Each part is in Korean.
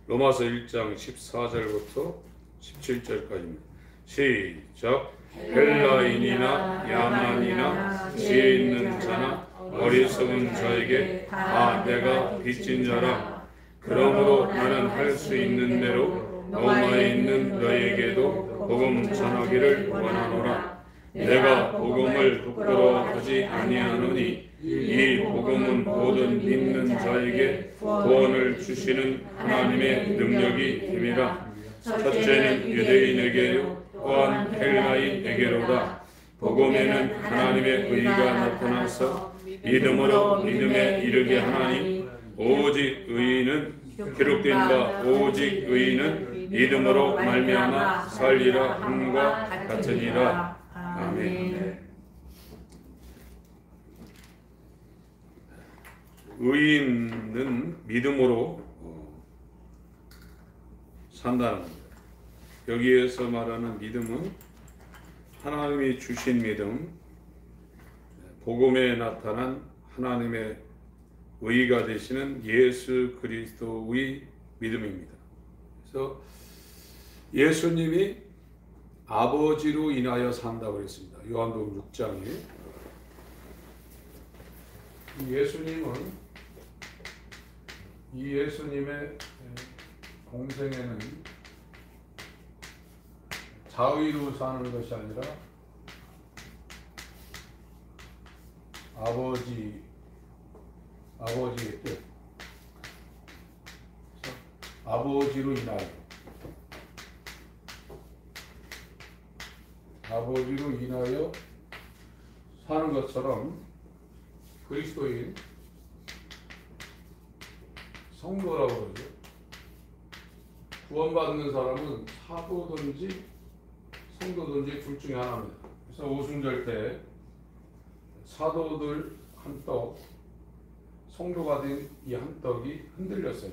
로마서 1장 14절부터 17절까지입니다. 시작. 헬라인이나 야만이나 지혜 있는 자나 어리석은 자에게 다 내가 빚진 자라. 그러므로 나는 할 수 있는 대로 로마에 있는 너에게도 복음 전하기를 원하노라. 내가 복음을 부끄러워하지 아니하노니 이 복음은 모든 믿는 자에게 구원을 주시는 하나님의 능력이 됨이라. 첫째는 유대인에게요 또한 헬라인에게로다. 복음에는 하나님의 의가 나타나서 믿음으로 믿음에 이르게 하나니 오직 의인은 기록된 바 오직 의인은 믿음으로 말미암아 살리라 함과 같으니라. 아멘. 의인은 믿음으로 산다는 겁니다. 여기에서 말하는 믿음은 하나님이 주신 믿음, 복음에 나타난 하나님의 의가 되시는 예수 그리스도의 믿음입니다. 그래서 예수님이 아버지로 인하여 산다고 했습니다. 요한복음 6장에 예수님의 공생애는 자의로 사는 것이 아니라 아버지의 뜻, 아버지로 인하여 사는 것처럼 그리스도인 성도라고 그러죠. 구원받는 사람은 사도든지 성도든지 둘 중에 하나입니다. 그래서 오순절 때 사도들 한 떡, 성도가 된 이 한 떡이 흔들렸어요.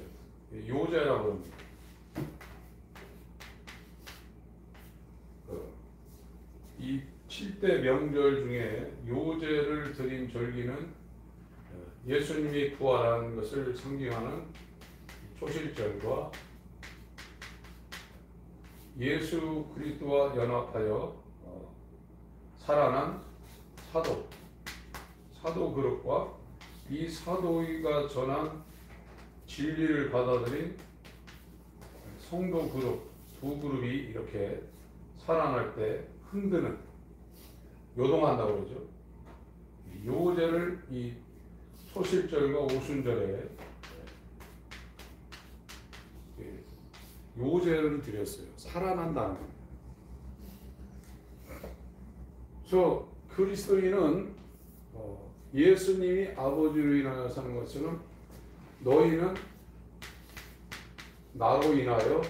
요제라고 합니다. 이 7대 명절 중에 요제를 드린 절기는 예수님이 부활한 것을 상징하는 초실절과 예수 그리스도와 연합하여 살아난 사도 그룹과 이 사도가 전한 진리를 받아들인 성도 그룹, 두 그룹이 이렇게 살아날 때 흔드는, 요동한다고 그러죠. 요제를 이 초실절과 오순절에 요제를 드렸어요. 살아난다는 겁니다. 그래서 그리스도인은 예수님이 아버지로 인하여 사는 것처럼 너희는 나로 인하여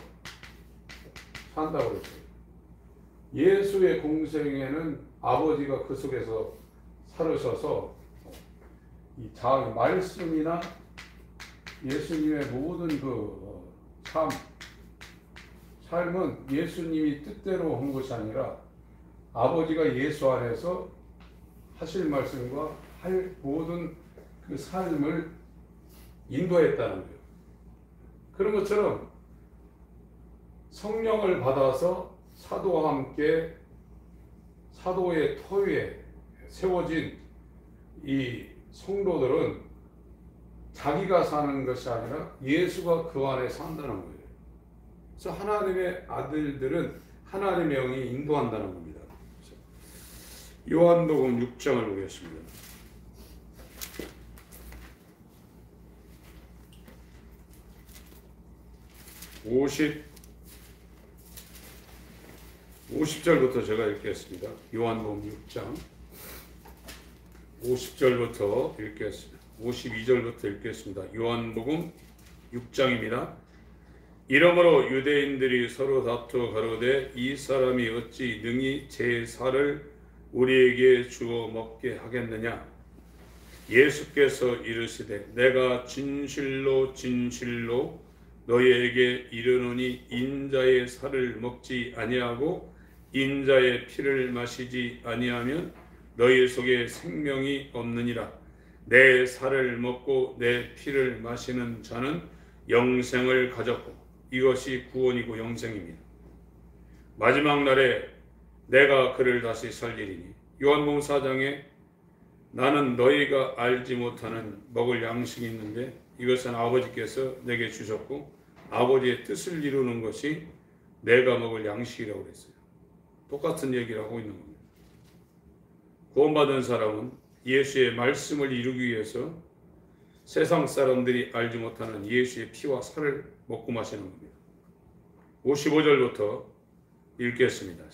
산다고 그랬어요. 예수의 공생에는 아버지가 그 속에서 살으셔서 이 말씀이나 예수님의 모든 그 삶은 예수님이 뜻대로 한 것이 아니라 아버지가 예수 안에서 하실 말씀과 할 모든 그 삶을 인도했다는 거예요. 그런 것처럼 성령을 받아서 사도와 함께 사도의 터위에 세워진 이 성도들은 자기가 사는 것이 아니라 예수가 그 안에 산다는 거예요. 그래서 하나님의 아들들은 하나님의 영이 인도한다는 겁니다. 요한복음 6장을 보겠습니다. (50절부터) 제가 읽겠습니다. 요한복음 6장 50절부터 읽겠습니다. 52절부터 읽겠습니다. 요한복음 6장입니다. 이러므로 유대인들이 서로 다투어 가로되 이 사람이 어찌 능히 제 살을 우리에게 주어 먹게 하겠느냐. 예수께서 이르시되 내가 진실로 진실로 너희에게 이르노니 인자의 살을 먹지 아니하고 인자의 피를 마시지 아니하면 너희 속에 생명이 없느니라. 내 살을 먹고 내 피를 마시는 자는 영생을 가졌고 이것이 구원이고 영생입니다. 마지막 날에 내가 그를 다시 살리리니 요한복음 4장에 나는 너희가 알지 못하는 먹을 양식이 있는데 이것은 아버지께서 내게 주셨고 아버지의 뜻을 이루는 것이 내가 먹을 양식이라고 그랬어요. 똑같은 얘기를 하고 있는 겁니다. 구원받은 사람은 예수의 말씀을 이루기 위해서 세상 사람들이 알지 못하는 예수의 피와 살을 먹고 마시는 겁니다. 55절부터 읽겠습니다.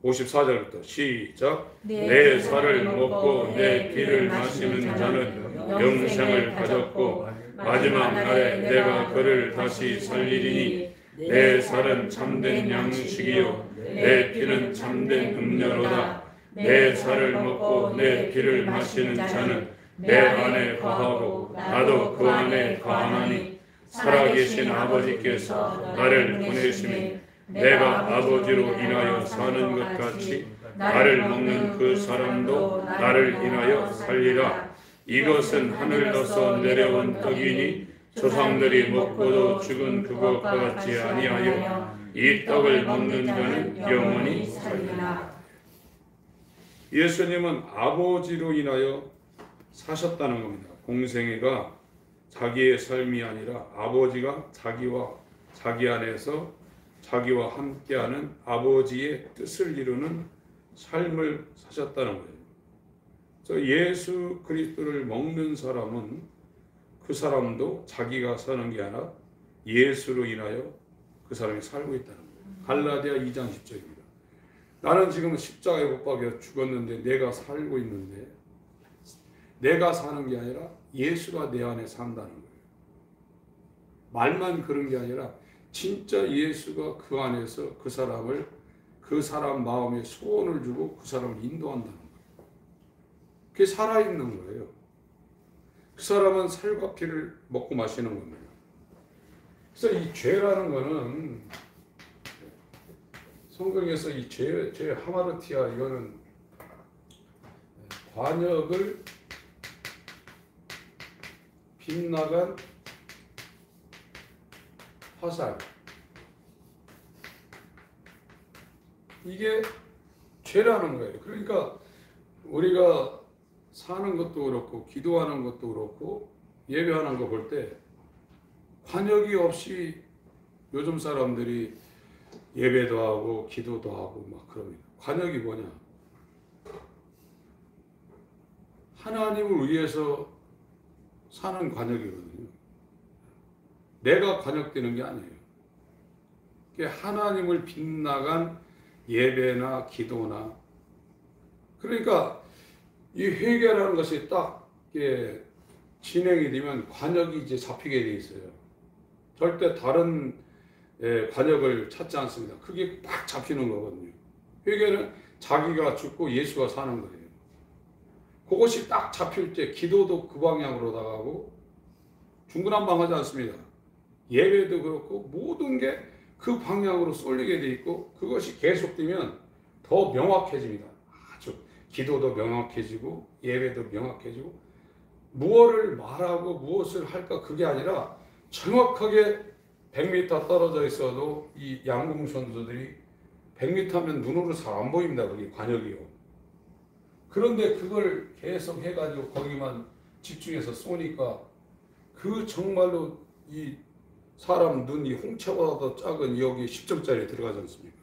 54절부터 시작. 내 살을 먹고 내 피를 마시는 자는 영생을 가졌고 마지막 날에 내가 그를 다시 살리리니 내 살은 참된 양식이요 내 피는 참된 음료로다. 내 살을 먹고 내 피를 마시는 자는 내 안에 거하고 나도 그 안에 거하나니 살아계신 아버지께서 나를 보내심이 내가 아버지로 인하여 사는 것 같이 나를 먹는 그 사람도 나를 인하여 살리라. 이것은 하늘로서 내려온 떡이니 조상들이 먹고도 죽은 그것과 같지 아니하여 이 떡을 먹는 자는 영원히 살리라. 예수님은 아버지로 인하여 사셨다는 겁니다. 공생애가 자기의 삶이 아니라 아버지가 자기 안에서 자기와 함께하는 아버지의 뜻을 이루는 삶을 사셨다는 거예요. 그래서 예수 그리스도를 먹는 사람은 그 사람도 자기가 사는 게 아니라 예수로 인하여 그 사람이 살고 있다는 거예요. 갈라디아 2장 10절입니다. 나는 지금 십자가에 못 박혀 죽었는데 내가 살고 있는데 내가 사는 게 아니라 예수가 내 안에 산다는 거예요. 말만 그런 게 아니라 진짜 예수가 그 안에서 그 사람 마음에 소원을 주고 그 사람을 인도한다는 거예요. 그게 살아있는 거예요. 그 사람은 살과 피를 먹고 마시는 겁니다. 그래서 이 죄라는 거는 성경에서 이 죄 하마르티아 이거는 관역을 빗나간 화살, 이게 죄라는 거예요. 그러니까 우리가 사는 것도 그렇고 기도하는 것도 그렇고 예배하는 거 볼 때 관역이 없이 요즘 사람들이 예배도 하고 기도도 하고 막 그럽니다. 관역이 뭐냐? 하나님을 위해서 사는 관역이거든요. 내가 관역되는 게 아니에요. 하나님을 빗나간 예배나 기도나, 그러니까 이 회개라는 것이 딱 진행이 되면 관역이 이제 잡히게 돼 있어요. 절대 다른 관역을 찾지 않습니다. 그게 딱 잡히는 거거든요. 회개는 자기가 죽고 예수가 사는 거예요. 그것이 딱 잡힐 때 기도도 그 방향으로 나가고 중구난방하지 않습니다. 예배도 그렇고 모든 게 그 방향으로 쏠리게 돼 있고 그것이 계속되면 더 명확해집니다. 아주 기도도 명확해지고 예배도 명확해지고 무엇을 말하고 무엇을 할까 그게 아니라 정확하게 100m 떨어져 있어도 이 양궁 선수들이 100m 하면 눈으로 잘 안 보입니다. 그게 관역이요. 그런데 그걸 계속 해가지고 거기만 집중해서 쏘니까 그 정말로 이 사람 눈이 홍채보다도 작은 여기 10점짜리 들어가지 않습니까?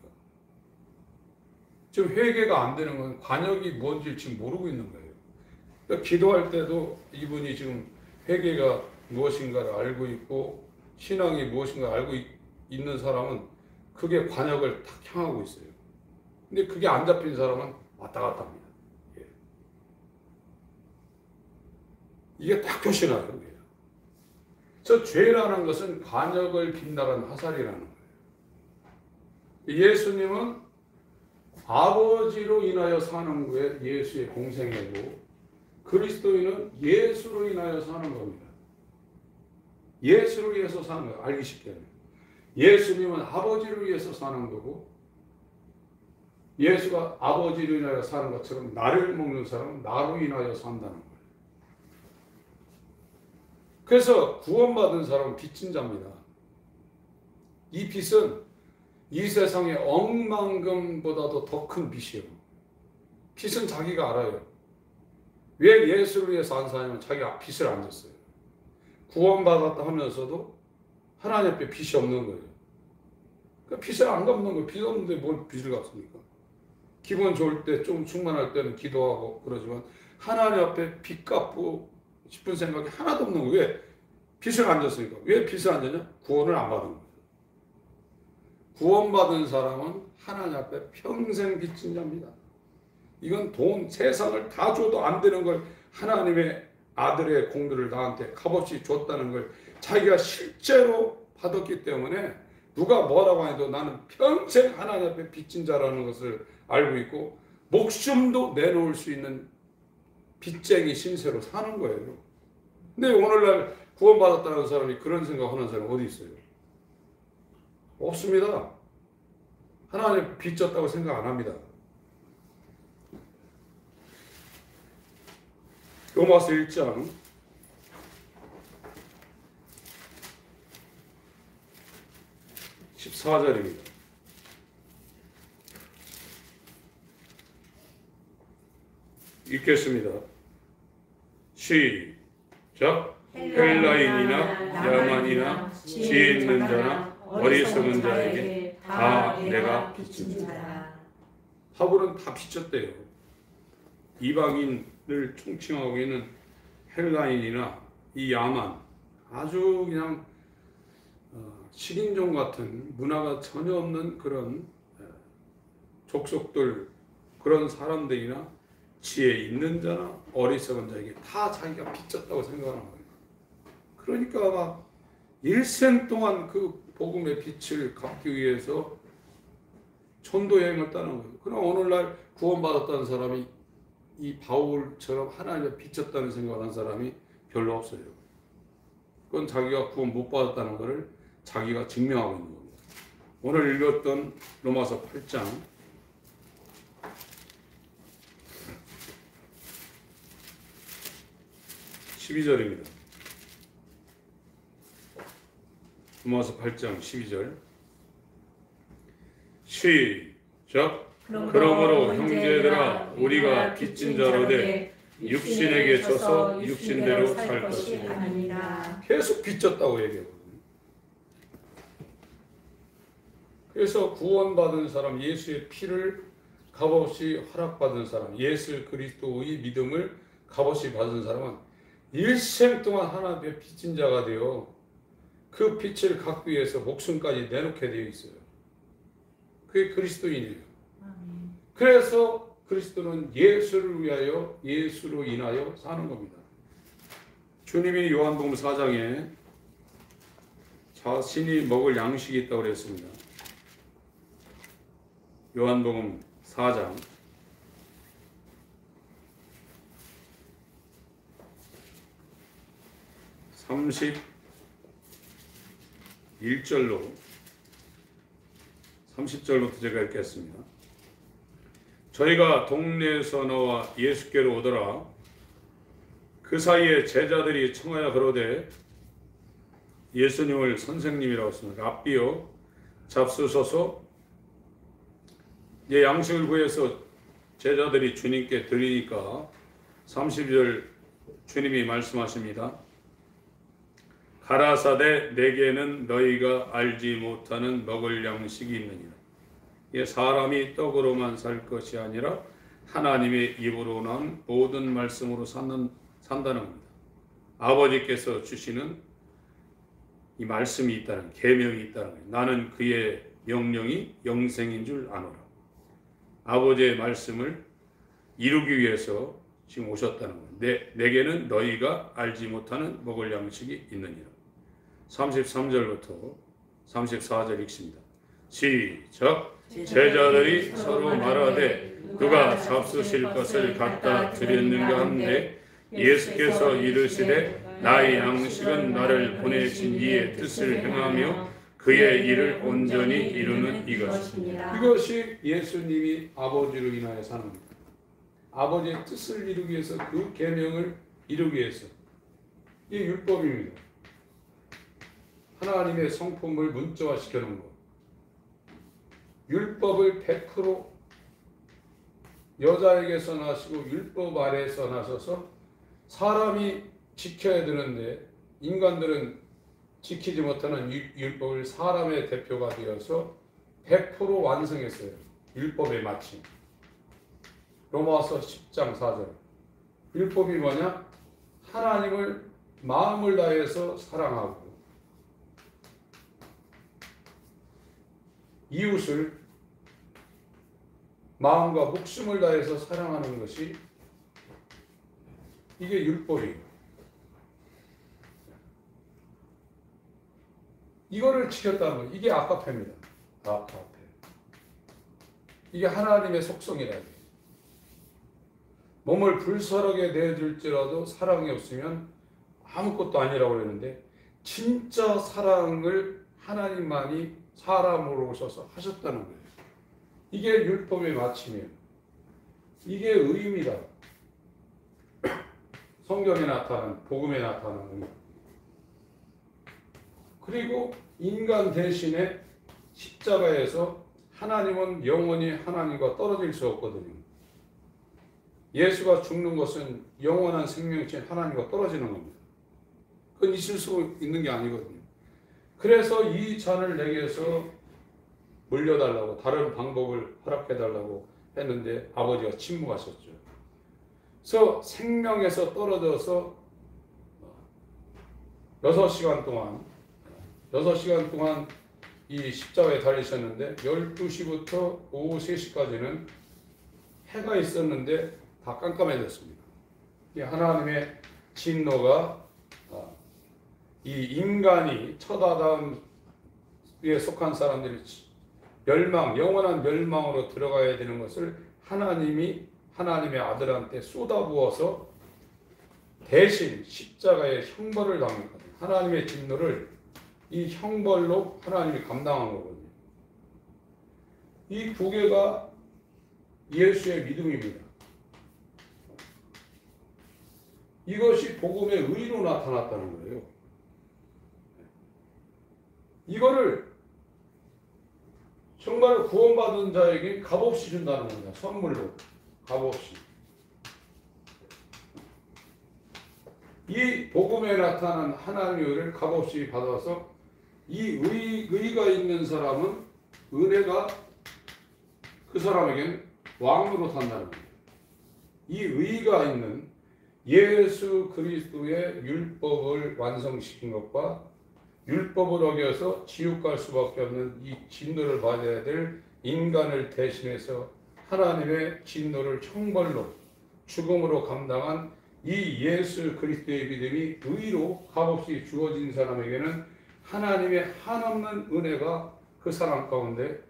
지금 회개가 안 되는 건 관역이 뭔지 지금 모르고 있는 거예요. 그러니까 기도할 때도 이분이 지금 회개가 무엇인가를 알고 있고 신앙이 무엇인가 알고 있는 사람은 그게 관역을 딱 향하고 있어요. 근데 그게 안 잡힌 사람은 왔다 갔다 합니다. 예. 이게 딱 표시나요. 그게. 그래서 죄라는 것은 관역을 빗나간 화살이라는 거예요. 예수님은 아버지로 인하여 사는 게 예수의 공생애고 그리스도인은 예수로 인하여 사는 겁니다. 예수를 위해서 사는 거예요. 알기 쉽게 하면. 예수님은 아버지를 위해서 사는 거고 예수가 아버지로 인하여 사는 것처럼 나를 먹는 사람은 나로 인하여 산다는 거예요. 그래서 구원받은 사람은 빚진 자입니다. 이 빚은 이 세상의 억만금보다도 더 큰 빚이에요. 빚은 자기가 알아요. 왜 예수를 위해서 안 사냐면 자기가 빚을 안 졌어요. 구원받았다 하면서도 하나님 앞에 빚이 없는 거예요. 그러니까 빚을 안 갚는 거예요. 빚 없는데 뭘 빚을 갚습니까? 기분 좋을 때 좀 충만할 때는 기도하고 그러지만 하나님 앞에 빚 갚고 싶은 생각이 하나도 없는 거예요. 왜? 빚을 안 졌으니까. 왜 빚을 안 졌냐? 구원을 안 받은 거예요. 구원받은 사람은 하나님 앞에 평생 빚진 자입니다. 이건 돈, 세상을 다 줘도 안 되는 걸 하나님의 아들의 공들을 나한테 값없이 줬다는 걸 자기가 실제로 받았기 때문에 누가 뭐라고 해도 나는 평생 하나님 앞에 빚진 자라는 것을 알고 있고 목숨도 내놓을 수 있는 빚쟁이 신세로 사는 거예요. 근데 오늘날 구원받았다는 사람이 그런 생각하는 사람이 어디 있어요? 없습니다. 하나님 빚졌다고 생각 안 합니다. 로마서 1장 14절입니다. 읽겠습니다. 시작. 헬라인이나 야만이나 지혜 있는 자나 어리석은 자에게 다 내가 빚진 자라. 바울은 다 빚졌대요. 이방인을 총칭하고 있는 헬라인이나 이 야만, 아주 그냥 식인종 같은 문화가 전혀 없는 그런 족속들, 그런 사람들이나 지혜 있는 자나 어리석은 자에게 다 자기가 빚졌다고 생각하는 거예요. 그러니까 막 일생 동안 그 복음의 빛을 갚기 위해서 전도 여행을 떠나는 거예요. 그럼 오늘날 구원받았다는 사람이 이 바울처럼 하나님의 빚졌다는 생각을 한 사람이 별로 없어요. 그건 자기가 구원 못 받았다는 것을 자기가 증명하고 있는 겁니다. 오늘 읽었던 로마서 8장 12절입니다. 로마서 8장 12절 시작. 그러므로 형제들아 우리가 빚진 자로되 육신에게 져서 육신대로 살 것이 아니라. 계속 빚졌다고 얘기하거든요. 그래서 구원받은 사람, 예수의 피를 값없이 허락받은 사람, 예수 그리스도의 믿음을 값없이 받은 사람은 일생 동안 하나님의 빚진 자가 되어 그 빚을 갚기 위해서 목숨까지 내놓게 되어 있어요. 그게 그리스도인이에요. 그래서 그리스도는 예수를 위하여, 예수로 인하여 사는 겁니다. 주님이 요한복음 4장에 자신이 먹을 양식이 있다고 그랬습니다. 요한복음 4장 31절로 30절부터 제가 읽겠습니다. 저희가 동네에서 나와 예수께로 오더라. 그 사이에 제자들이 청하여 그러되 예수님을 선생님이라고 했습니다. 랍비여 잡수소서. 양식을 구해서 제자들이 주님께 드리니까 30절 주님이 말씀하십니다. 가라사대 내게는 너희가 알지 못하는 먹을 양식이 있느니라. 사람이 떡으로만 살 것이 아니라 하나님의 입으로 난 모든 말씀으로 산다는 겁니다. 아버지께서 주시는 이 말씀이 있다는, 계명이 있다는 거예요. 나는 그의 명령이 영생인 줄 아노라. 아버지의 말씀을 이루기 위해서 지금 오셨다는 거예요. 내게는 너희가 알지 못하는 먹을 양식이 있느니라. 33절부터 34절 읽습니다. 시작. 제자들이 서로 말하되 누가 잡수실 것을 갖다 드렸는가 한데 예수께서 이르시되 나의 양식은 나를 보내신 이의 뜻을 행하며 그의 일을 온전히 이루는 이것입니다. 이것이 예수님이 아버지로 인하여 사는 겁니다. 아버지의 뜻을 이루기 위해서, 그 계명을 이루기 위해서 이 율법입니다. 하나님의 성품을 문자화시켜 놓은 것. 율법을 100% 여자에게 써나시고 율법 아래에 써나셔서 사람이 지켜야 되는데 인간들은 지키지 못하는 율법을 사람의 대표가 되어서 100% 완성했어요. 율법에 마침. 로마서 10장 4절. 율법이 뭐냐? 하나님을 마음을 다해서 사랑하고 이웃을 마음과 목숨을 다해서 사랑하는 것이 이게 율법이에요. 이거를 지켰다는 거예요. 이게 아가페입니다. 아가페. 이게 하나님의 속성이라고 해요. 몸을 불사르게 내줄지라도 사랑이 없으면 아무것도 아니라고 그러는데 진짜 사랑을 하나님만이 사람으로 오셔서 하셨다는 거예요. 이게 율법의 마침이에요. 이게 의입니다. 성경에 나타나는, 복음에 나타나는 의. 그리고 인간 대신에 십자가에서 하나님은 영원히 하나님과 떨어질 수 없거든요. 예수가 죽는 것은 영원한 생명이신 하나님과 떨어지는 겁니다. 그건 있을 수 있는 게 아니거든요. 그래서 이 잔을 내게서 물려달라고 다른 방법을 허락해달라고 했는데 아버지가 침묵하셨죠. 그래서 생명에서 떨어져서 6시간 동안 이 십자가에 달리셨는데 12시부터 오후 3시까지는 해가 있었는데 다 깜깜해졌습니다. 이 하나님의 진노가 이 인간이 첫 아담에 속한 사람들이 영원한 멸망으로 들어가야 되는 것을 하나님이 하나님의 아들한테 쏟아부어서 대신 십자가의 형벌을 당했거든요. 하나님의 진노를 이 형벌로 하나님이 감당한 거거든요. 이 두 개가 예수의 믿음입니다. 이것이 복음의 의로 나타났다는 거예요. 이거를 정말 구원받은 자에게 값없이 준다는 겁니다. 선물로 값없이. 이 복음에 나타난 하나님의 의를 값없이 받아서 이 의가 있는 사람은 은혜가 그 사람에게는 왕으로 산다는 거예요. 이 의가 있는 예수 그리스도의 율법을 완성시킨 것과 율법을 어겨서 지옥 갈 수밖에 없는 이 진노를 받아야 될 인간을 대신해서 하나님의 진노를 형벌로 죽음으로 감당한 이 예수 그리스도의 믿음이 의로 값없이 주어진 사람에게는 하나님의 한없는 은혜가 그 사람 가운데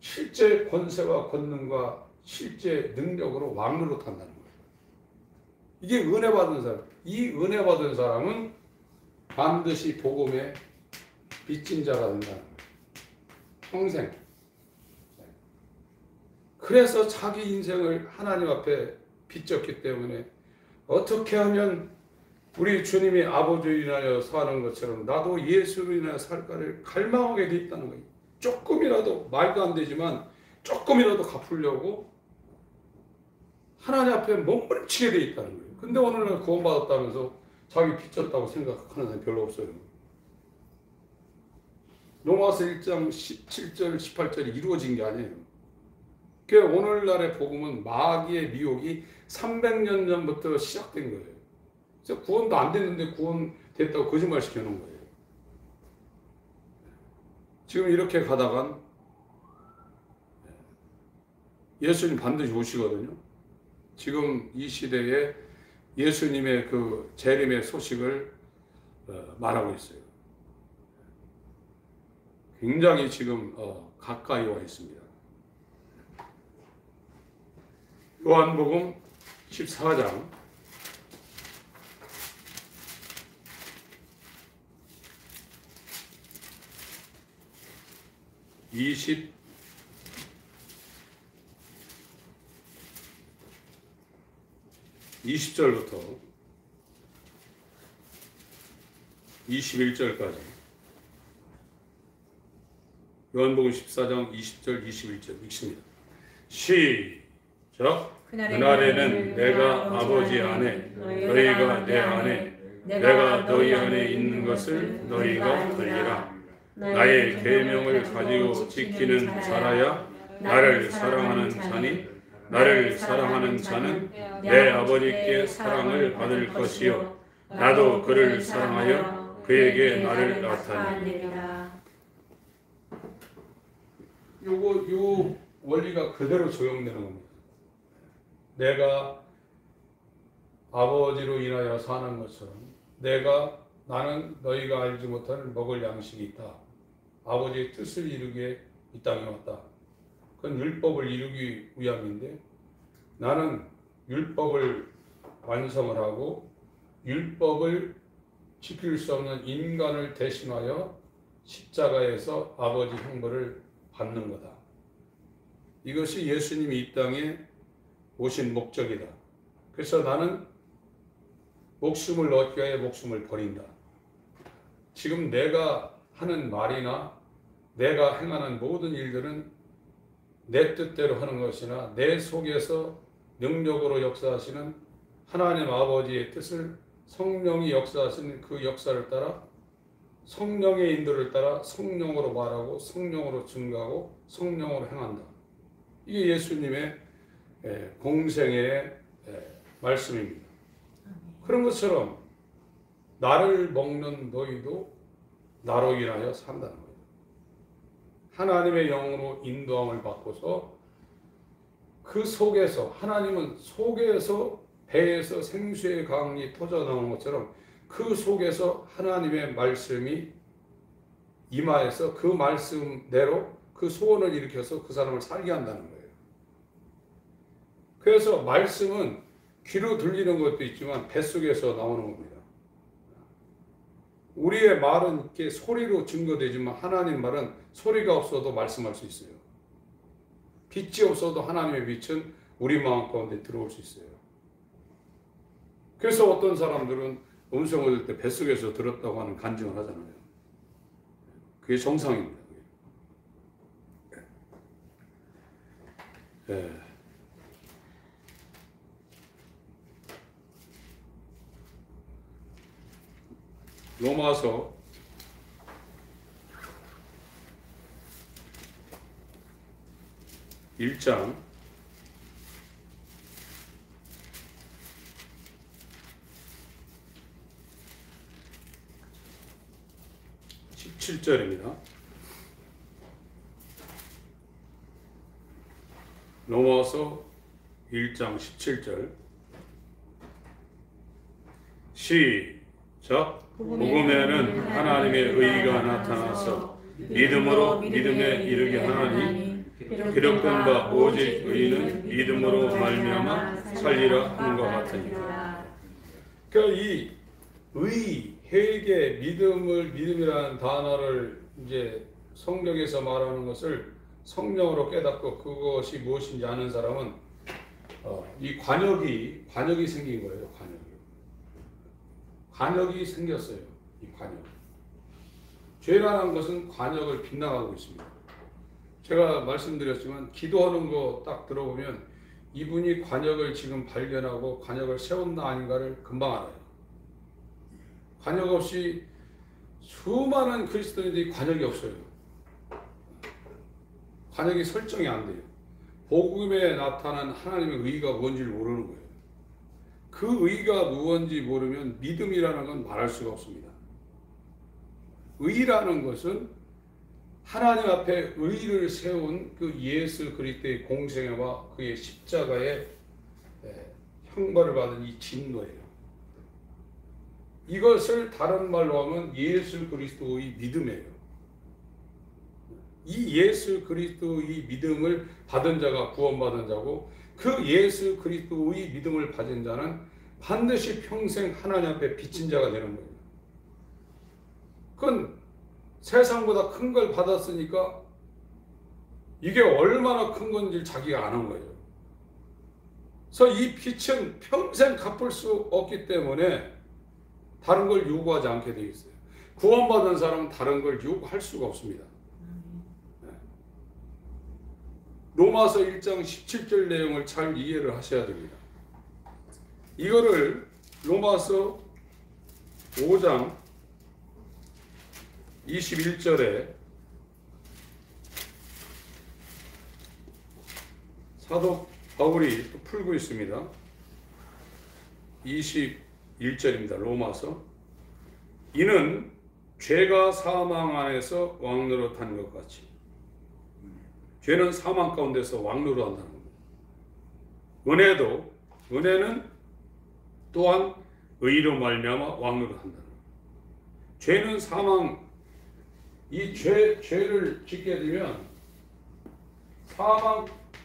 실제 권세와 권능과 실제 능력으로 왕으로 탄다는 거예요. 이게 은혜 받은 사람. 이 은혜 받은 사람은 반드시 복음의 빚진 자가 된다는 거예요. 평생. 그래서 자기 인생을 하나님 앞에 빚졌기 때문에 어떻게 하면 우리 주님이 아버지로 인하여 사는 것처럼 나도 예수로 인하여 살까를 갈망하게 돼 있다는 거예요. 조금이라도 말도 안 되지만 조금이라도 갚으려고 하나님 앞에 몸부림치게 돼 있다는 거예요. 근데 오늘날 구원받았다면서 자기 빚졌다고 생각하는 사람이 별로 없어요. 로마서 1장 17절 18절이 이루어진 게 아니에요. 그러니까 오늘날의 복음은 마귀의 미혹이 300년 전부터 시작된 거예요. 그래서 구원도 안 됐는데 구원 됐다고 거짓말 시켜놓은 거예요. 지금 이렇게 가다간 예수님 반드시 오시거든요. 지금 이 시대에 예수님의 그 재림의 소식을 말하고 있어요. 굉장히 지금 가까이 와 있습니다. 요한복음 14장 20절부터 21절까지. 요한복음 14장 20절 21절 읽습니다. 시작. 그날에는 내가 아버지 안에 너희가 내 안에 내가 너희 안에 있는 것을 너희가 알리라. 나의 계명을 가지고 지키는 자라야 나를 사랑하는 자니 나를 사랑하는 자는 내 아버지께 사랑을 받을 것이요 나도 그를 사랑하여 그에게 나를 나타내리라. 요 원리가 그대로 적용되는 겁니다. 내가 아버지로 인하여 사는 것처럼 나는 너희가 알지 못하는 먹을 양식이 있다. 아버지의 뜻을 이루기에 이 땅에 왔다. 그건 율법을 이루기 위함인데 나는 율법을 완성을 하고 율법을 지킬 수 없는 인간을 대신하여 십자가에서 아버지 형벌을 받는 거다. 이것이 예수님이 이 땅에 오신 목적이다. 그래서 나는 목숨을 얻기 위해 목숨을 버린다. 지금 내가 하는 말이나 내가 행하는 모든 일들은 내 뜻대로 하는 것이나 내 속에서 능력으로 역사하시는 하나님 아버지의 뜻을 성령이 역사하시는 그 역사를 따라 성령의 인도를 따라 성령으로 말하고 성령으로 증거하고 성령으로 행한다. 이게 예수님의 공생의 말씀입니다. 그런 것처럼 나를 먹는 너희도 나로 인하여 산다는 거예요. 하나님의 영으로 인도함을 받고서 그 속에서 하나님은 속에서 배에서 생수의 강이 터져나오는 것처럼 그 속에서 하나님의 말씀이 임하여서 그 말씀대로 그 소원을 일으켜서 그 사람을 살게 한다는 거예요. 그래서 말씀은 귀로 들리는 것도 있지만 뱃속에서 나오는 겁니다. 우리의 말은 이렇게 소리로 증거되지만 하나님 말은 소리가 없어도 말씀할 수 있어요. 빛이 없어도 하나님의 빛은 우리 마음 가운데 들어올 수 있어요. 그래서 어떤 사람들은 음성을 들을 때 뱃속에서 들었다고 하는 간증을 하잖아요. 그게 정상입니다. 네. 로마서 1장 17절입니다. 로마서 1장 17절 시작. 복음에는 하나님의 의가 나타나서 믿음으로 믿음에 이르게 하나니 기록된 바 오직 의는 믿음으로 말미암아 살리라 하는 것 같으니라. 그러니까 이 의, 회개, 믿음이라는 단어를 이제 성경에서 말하는 것을 성령으로 깨닫고 그것이 무엇인지 아는 사람은 이 관역이 생긴 거예요. 관역이 생겼어요. 이 관역. 죄라는 것은 관역을 빗나가고 있습니다. 제가 말씀드렸지만 기도하는 거 딱 들어보면 이분이 관역을 지금 발견하고 관역을 세웠나 아닌가를 금방 알아요. 관역 없이 수많은 그리스도인들이 관역이 없어요. 관역이 설정이 안 돼요. 복음에 나타난 하나님의 의가 뭔지를 모르는 거예요. 그 의가 무엇인지 모르면 믿음이라는 건 말할 수가 없습니다. 의라는 것은 하나님 앞에 의를 세운 그 예수 그리스도의 공생애와 그의 십자가의 형벌을 받은 이 진노예요. 이것을 다른 말로 하면 예수 그리스도의 믿음이에요. 이 예수 그리스도의 믿음을 받은 자가 구원받은 자고 그 예수 그리스도의 믿음을 받은 자는 반드시 평생 하나님 앞에 빚진 자가 되는 거예요. 그건 세상보다 큰 걸 받았으니까 이게 얼마나 큰 건지 자기가 아는 거예요. 그래서 이 빚은 평생 갚을 수 없기 때문에 다른 걸 요구하지 않게 되어 있어요. 구원받은 사람은 다른 걸 요구할 수가 없습니다. 로마서 1장 17절 내용을 잘 이해를 하셔야 됩니다. 이거를 로마서 5장 21절에 사도 바울이 또 풀고 있습니다. 21절입니다. 로마서. 이는 죄가 사망 안에서 왕노릇한 것 같이 죄는 사망 가운데서 왕노릇한다는 겁니다. 은혜는 또한 의로 말미암아 왕노릇한다는 겁니다. 죄는 사망, 이 죄를 짓게 되면 사망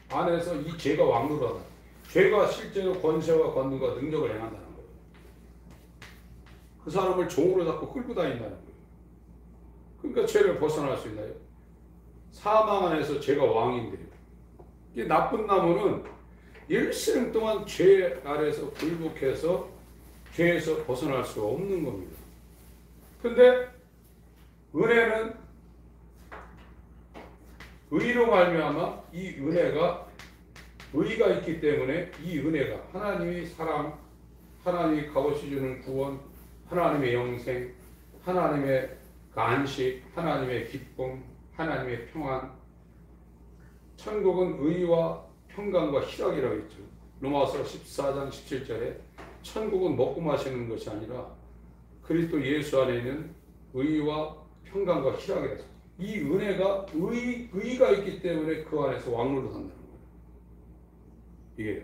안에서 이 죄가 왕노릇하다. 죄가 실제로 권세와 권능과 능력을 행한다는 거예요. 그 사람을 종으로 잡고 끌고 다닌다는 거예요. 그러니까 죄를 벗어날 수 있나요? 사망 안에서 죄가 왕인데요. 이 나쁜 나무는 일생 동안 죄 아래에서 굴복해서 죄에서 벗어날 수 없는 겁니다. 근데 은혜는 의로 말미암아 이 은혜가 의가 있기 때문에 이 은혜가 하나님의 사랑, 하나님이 값없이 주는 구원, 하나님의 영생, 하나님의 안식, 하나님의 기쁨, 하나님의 평안. 천국은 의와 평강과 희락이라고 했죠. 로마서 14장 17절에 천국은 먹고 마시는 것이 아니라 그리스도 예수 안에 있는 의와 평강과 희락이라 했어요. 이 은혜가 의가 있기 때문에 그 안에서 왕노릇한다는 거예요. 이게요.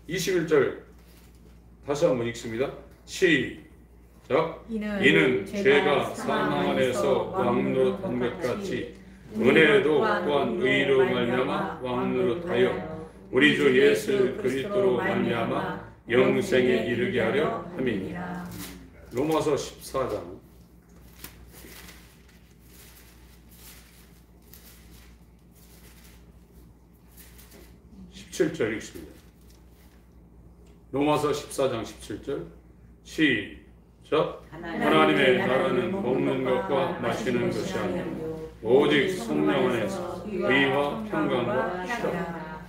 21절 다시 한번 읽습니다. 시작. 이는 죄가 사망 안에서 왕노릇한 것 같이 은혜도 또한 의로 말미암아 왕노릇하여 우리 주 예수 그리스도로 말미암아 영생에 이르게 하려 함이니라. 로마서 14장 17절 읽습니다. 로마서 14장 17절 시작. 하나님의 나라는 먹는 것과 마시는 것이 아니요 오직 성령 안에서 의와 평강과 희락.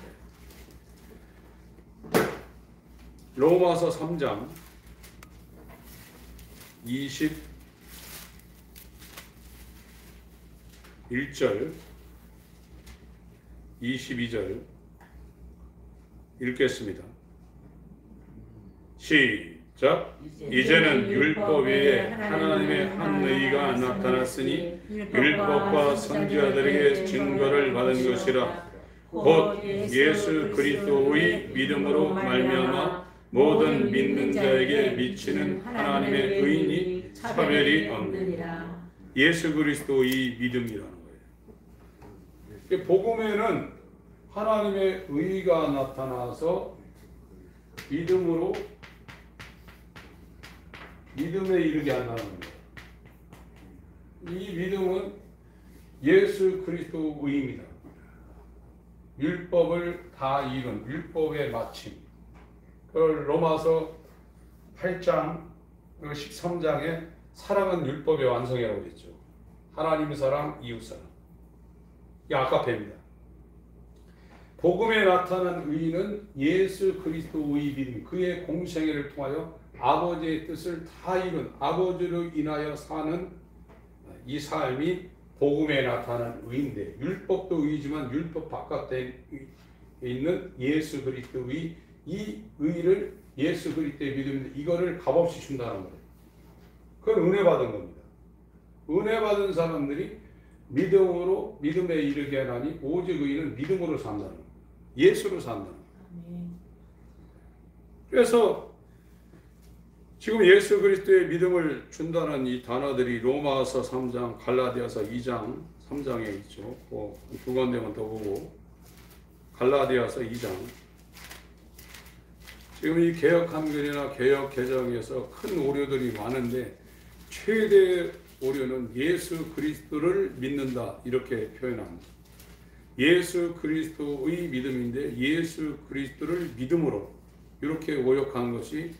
로마서 3장 21절 22절 읽겠습니다. 시작. 이제는 율법 외에 하나님의 한 의가 나타났으니 율법과 선지자들에게 증거를 받은 것이라. 곧 예수 그리스도의 믿음으로 말미암아 모든 믿는 자에게 미치는 하나님의 의인이 차별이 없느니라. 예수 그리스도의 믿음이라는 거예요. 복음에는 하나님의 의가 나타나서 믿음에 이르게 한다는 거예요. 이 믿음은 예수 그리스도 의입니다. 율법을 다 이룬 율법의 마침. 그걸 로마서 8장 13장에 사랑은 율법의 완성이라고 했죠. 하나님의 사랑, 이웃 사랑. 이게 아까페입니다. 복음에 나타난 의는 예수 그리스도의 믿음, 그의 공생애를 통하여 아버지의 뜻을 다 이룬 아버지로 인하여 사는 이 삶이 복음에 나타난 의인데, 율법도 의지만 율법 바깥에 있는 예수 그리스도의 이 의를 예수 그리스도의 믿음인데 이거를 값없이 준다는 거예요. 그건 은혜 받은 겁니다. 은혜 받은 사람들이 믿음으로 믿음에 이르게 하나니 오직 의인은 믿음으로 산다는 거예요. 예수로 산다는 거예요. 그래서 지금 예수 그리스도의 믿음을 준다는 이 단어들이 로마서 3장, 갈라디아서 2장, 3장에 있죠. 두 군데만 더 보고 갈라디아서 2장. 지금 이 개역 한글이나 개역 개정에서 큰 오류들이 많은데 최대 오류는 예수 그리스도를 믿는다 이렇게 표현합니다. 예수 그리스도의 믿음인데 예수 그리스도를 믿음으로 이렇게 오역한 것이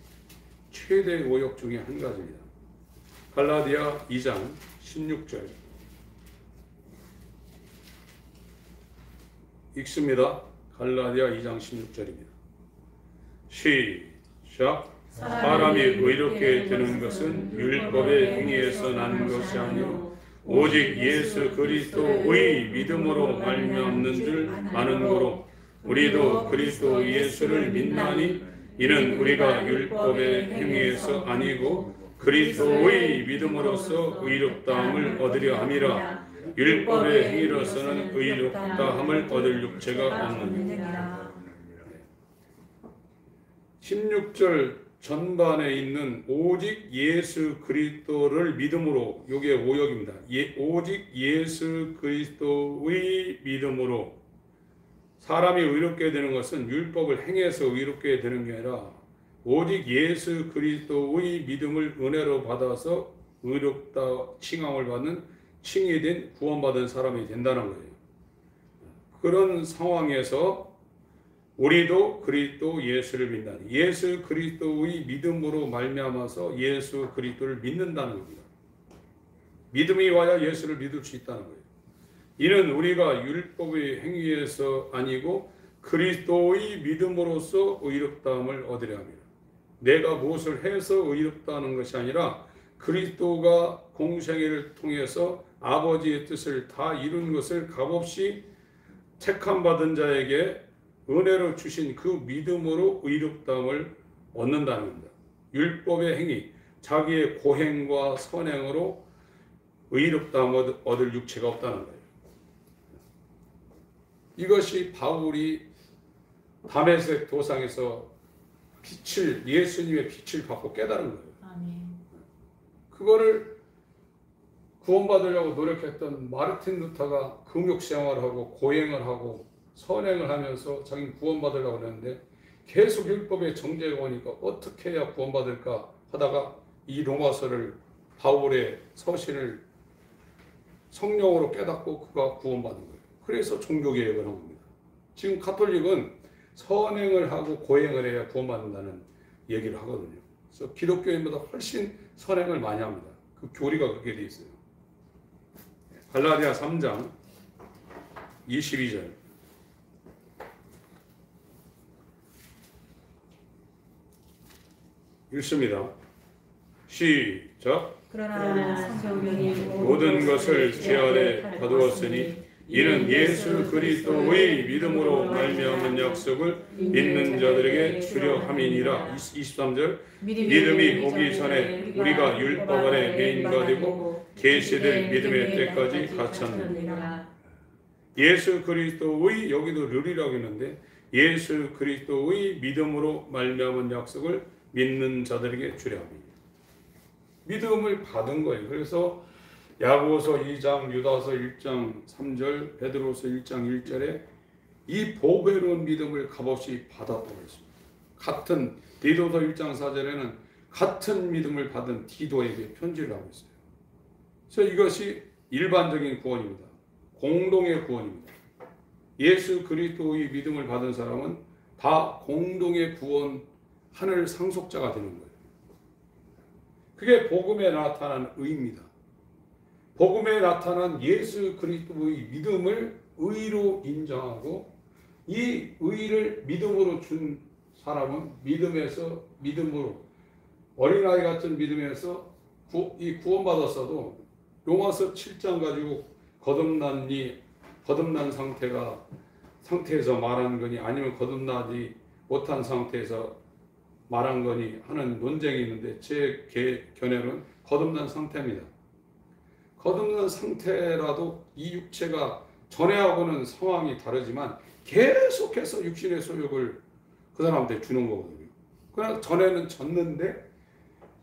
최대 오역 중에 한 가지입니다. 갈라디아 2장 16절 읽습니다. 갈라디아 2장 16절입니다. 시작. 사람이 의롭게 되는 것은 율법의 행위에서 나는 것이 아니요 오직 예수 그리스도의 믿음으로 말미암는 줄 아는 거로 우리도 그리스도 예수를 믿나니 이는 우리가 율법의 행위에서 아니고 그리스도의 믿음으로써 의롭다함을 얻으려 함이라. 율법의 행위로서는 의롭다함을 얻을 육체가 없느니라. 16절 전반에 있는 오직 예수 그리스도를 믿음으로, 이게 오역입니다. 오직 예수 그리스도의 믿음으로. 사람이 의롭게 되는 것은 율법을 행해서 의롭게 되는 게 아니라 오직 예수 그리스도의 믿음을 은혜로 받아서 의롭다 칭함을 받는 칭이 된 구원받은 사람이 된다는 거예요. 그런 상황에서 우리도 그리스도 예수를 믿나니 예수 그리스도의 믿음으로 말미암아서 예수 그리스도를 믿는다는 겁니다. 믿음이 와야 예수를 믿을 수 있다는 거예요. 이는 우리가 율법의 행위에서 아니고 그리스도의 믿음으로써 의롭다함을 얻으려 합니다. 내가 무엇을 해서 의롭다는 것이 아니라 그리스도가 공생애를 통해서 아버지의 뜻을 다 이룬 것을 값없이 택함 받은 자에게 은혜로 주신 그 믿음으로 의롭다함을 얻는다는 겁니다. 율법의 행위, 자기의 고행과 선행으로 의롭다함을 얻을 육체가 없다는 거예요. 이것이 바울이 다메섹 도상에서 예수님의 빛을 받고 깨달은 거예요. 아멘. 그거를 구원받으려고 노력했던 마르틴 루터가 금욕생활하고 고행을 하고 선행을 하면서 자기는 구원받으려고 했는데 계속 율법의 정죄가 오니까 어떻게 해야 구원받을까 하다가 이 로마서를, 바울의 서신을 성령으로 깨닫고 그가 구원받은 거예요. 그래서 종교개혁을 한 겁니다. 지금 가톨릭은 선행을 하고 고행을 해야 구원받는다는 얘기를 하거든요. 그래서 기독교인보다 훨씬 선행을 많이 합니다. 그 교리가 그렇게 돼 있어요. 갈라디아 3장 22절 읽습니다. 시작. 그러나 성경이 모든 것을 죄 아래 가두었으니 이는 예수 그리스도의 믿음으로 말미암은 약속을 믿는 자들에게 주려 함이니라. 23절 믿음이 오기 전에 우리가 율법 아래 매인가 되고 계시될 믿음의 때까지 갇혔느니라. 예수 그리스도의, 여기도 르리라고 했는데 예수 그리스도의 믿음으로 말미암은 약속을 믿는 자들에게 주려 함이니라. 믿음을 받은 거예요. 그래서 야고보서 2장, 유다서 1장 3절, 베드로서 1장 1절에 이 보배로운 믿음을 값없이 받았다고 했습니다. 같은 디도서 1장 4절에는 같은 믿음을 받은 디도에게 편지를 하고 있어요. 그래서 이것이 일반적인 구원입니다. 공동의 구원입니다. 예수 그리스도의 믿음을 받은 사람은 다 공동의 구원, 하늘 상속자가 되는 거예요. 그게 복음에 나타난 의입니다. 복음에 나타난 예수 그리스도의 믿음을 의로 인정하고 이 의를 믿음으로 준 사람은 믿음으로 어린아이 같은 믿음에서 구원받았어도 로마서 7장 가지고 거듭난 상태에서 말하는 거니 아니면 거듭나지 못한 상태에서 말한 거니 하는 논쟁이 있는데 제 견해는 거듭난 상태입니다. 거듭난 상태라도 이 육체가 전에하고는 상황이 다르지만 계속해서 육신의 소욕을 그 사람한테 주는 거거든요. 그러나 전에는 졌는데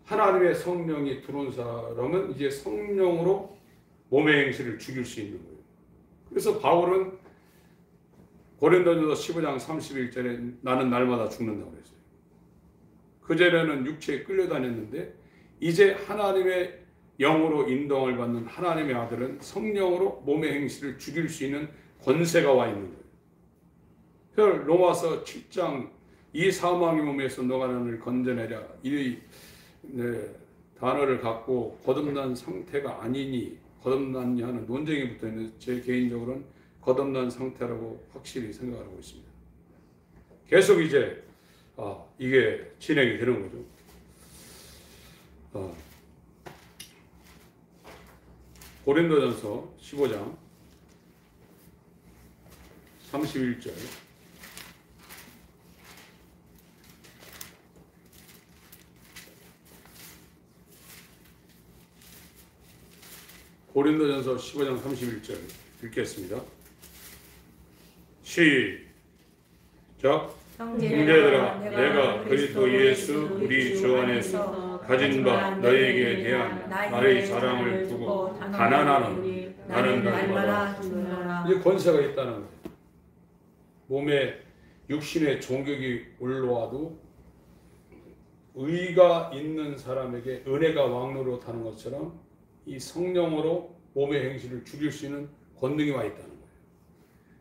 하나님의 성령이 들어온 사람은 이제 성령으로 몸의 행실을 죽일 수 있는 거예요. 그래서 바울은 고린도전서 15장 31절에 나는 날마다 죽는다고 그랬어요. 그전에는 육체에 끌려다녔는데 이제 하나님의 영으로 인도함을 받는 하나님의 아들은 성령으로 몸의 행실을 죽일 수 있는 권세가 와 있는 거예요. 그래서 로마서 7장 이 사망의 몸에서 너가 나를 건져내랴. 단어를 갖고 거듭난 상태가 아니니 거듭났냐 하는 논쟁이 붙어있는데 제 개인적으로는 거듭난 상태라고 확실히 생각하고 있습니다. 계속 이제 이게 진행이 되는 거죠. 고린도전서 15장 31절 고린도전서 15장 31절 읽겠습니다. 시작. 형제들아, 내가 그리스도 예수 우리 주 안에서 가진 바 너희에게 대한 나의 자랑을 두고 가난하노니 나는 날마다 죽노라. 이제 권세가 있다는 거예요. 몸에 육신의 종격이 올라와도 의가 있는 사람에게 은혜가 왕노로 타는 것처럼 이 성령으로 몸의 행실을 죽일 수 있는 권능이 와 있다는 거예요.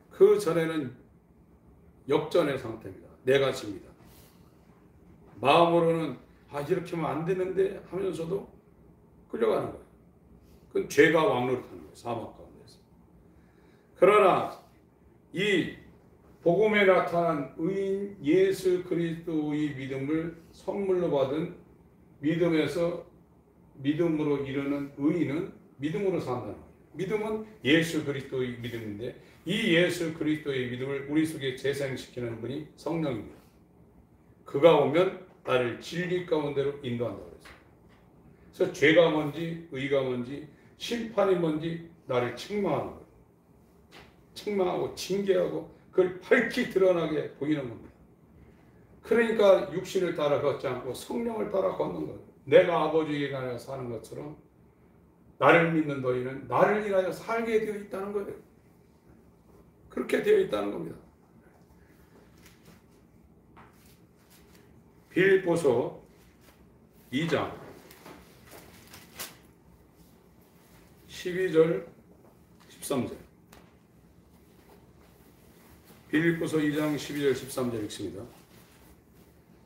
그 전에는 역전의 상태입니다. 내가십니다. 마음으로는 이렇게 하면 안 되는데 하면서도 끌려가는 거예요. 그건 죄가 왕노릇하는 거예요. 사막 가운데서. 그러나 이 복음에 나타난 의인 예수 그리스도의 믿음을 선물로 받은 믿음으로 이르는 의인은 믿음으로 산다는 거예요. 믿음은 예수 그리스도의 믿음인데 이 예수 그리스도의 믿음을 우리 속에 재생시키는 분이 성령입니다. 그가 오면 나를 진리 가운데로 인도한다고 했어요. 그래서 죄가 뭔지 의가 뭔지 심판이 뭔지 나를 책망하는 거예요. 책망하고 징계하고 그걸 밝히 드러나게 보이는 겁니다. 그러니까 육신을 따라 걷지 않고 성령을 따라 걷는 거예요. 내가 아버지에게 인하여 사는 것처럼 나를 믿는 너희는 나를 인하여 살게 되어 있다는 거예요. 그렇게 되어 있다는 겁니다. 빌립보서 2장 12절 13절 빌립보서 2장 12절 13절 읽습니다.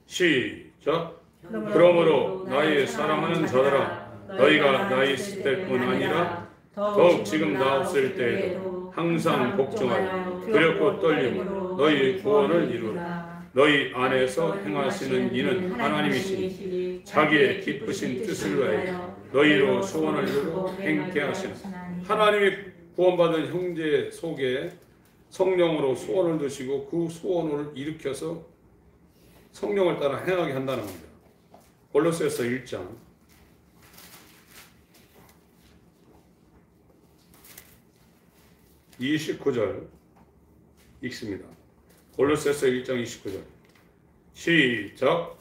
시작. 그러므로 나의 사랑하는 자들아 너희가 나 있을 때뿐 아니라 더욱 지금 나 없을 때에도 항상 복종하여 두렵고 떨림으로 너희 구원을 이루라. 너희 안에서 행하시는 이는 하나님이시니 자기의 기쁘신 뜻을 위하여 너희로 소원을 이루고 행케 하시는 하나님이 구원받은 형제 속에 성령으로 소원을 두시고 그 소원을 일으켜서 성령을 따라 행하게 한다는 겁니다. 골로새서 1장 29절 읽습니다. 골로새서 1장 29절 시작.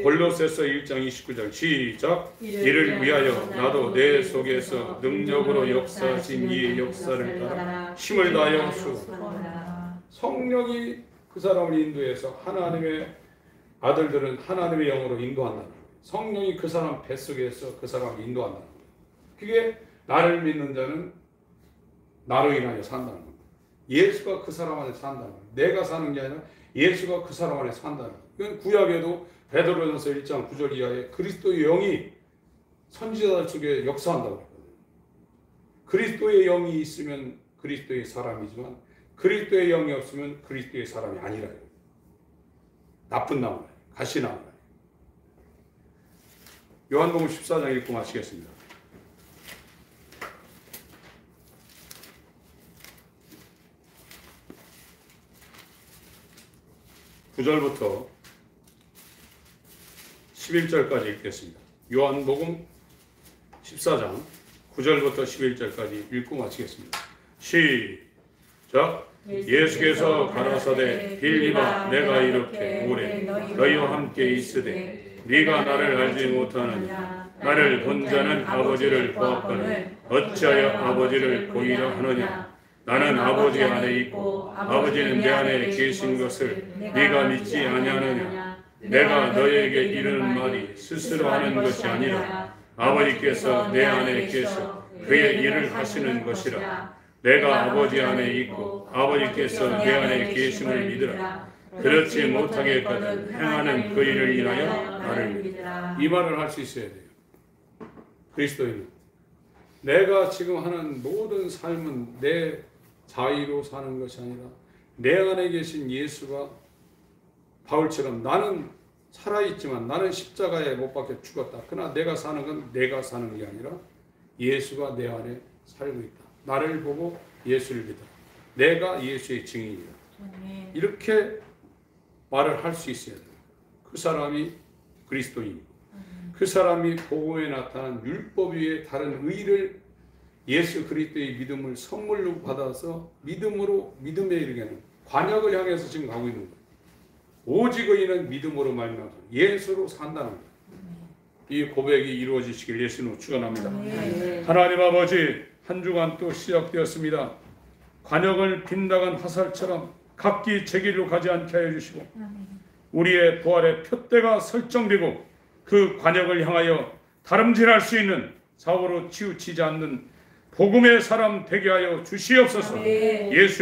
골로새서 1장 29절 시작. 이를 위하여 나도 내 속에서 능력으로 역사하신 이 역사를 따라 힘을 다하여 수고하라. 성령이 그 사람을 인도해서 하나님의 아들들은 하나님의 영으로 인도한다는 거예요. 성령이 그 사람 뱃속에서 그 사람을 인도한다는 거예요. 그게 나를 믿는 자는 나로 인하여 산다는 겁니다. 예수가 그 사람 안에 산다는 거예요. 내가 사는 게 아니라 예수가 그 사람 안에 산다는 거예요. 이건 구약에도 베드로전서 1장 9절 이하에 그리스도의 영이 선지자들 속에 역사한다고 했거든요. 그리스도의 영이 있으면 그리스도의 사람이지만 그리스도의 영이 없으면 그리스도의 사람이 아니라요. 나쁜 나무라, 가시나무라. 요한복음 14장 읽고 마치겠습니다. (9절부터) 11절까지 읽겠습니다. 요한복음 14장 9절부터 11절까지 읽고 마치겠습니다. 시작. 예수께서 가라사대 빌립아 내가 이렇게 오래 너희와 함께 있으되 네가 나를 알지 못하느냐. 나를 본 자는 아버지를 보았거늘 어찌하여 아버지를 보이라 하느냐. 나는 아버지 안에 있고 아버지는 내 안에 계신 것을 네가 믿지 아니하느냐. 내가 너희에게 이르는 말이 스스로 하는 것이 아니라 아버지께서 내 안에 계셔 그의 일을 하시는 것이라. 내가 아버지 안에 있고 아버지께서 내 안에 계심을 믿으라. 그렇지 못하겠거든 행하는 그 일을 인하여 나를 믿으라. 이 말을 할 수 있어야 돼요. 그리스도인은 내가 지금 하는 모든 삶은 내 자의로 사는 것이 아니라 내 안에 계신 예수가 바울처럼 나는 살아있지만 나는 십자가에 못 박혀 죽었다. 그러나 내가 사는 건 내가 사는 게 아니라 예수가 내 안에 살고 있다. 나를 보고 예수를 믿어라. 내가 예수의 증인이다. 이렇게 말을 할 수 있어야 돼요. 그 사람이 그리스도인이고 그 사람이 복음에 나타난 율법 위에 다른 의를 예수 그리스도의 믿음을 선물로 받아서 믿음으로 믿음에 이르게 하는 관역을 향해서 지금 가고 있는 거예요. 오직 의인은 믿음으로 말미암아 예수로 산다는 거예요. 이 고백이 이루어지시길 예수로 축원합니다. 하나님 아버지, 한 주간 또 시작되었습니다. 관역을 빗나간 화살처럼 각기 제 길로 가지 않게 하여 주시고 우리의 부활의 표대가 설정되고 그 관역을 향하여 다름질할 수 있는 사고로 치우치지 않는 복음의 사람 되게 하여 주시옵소서. 예수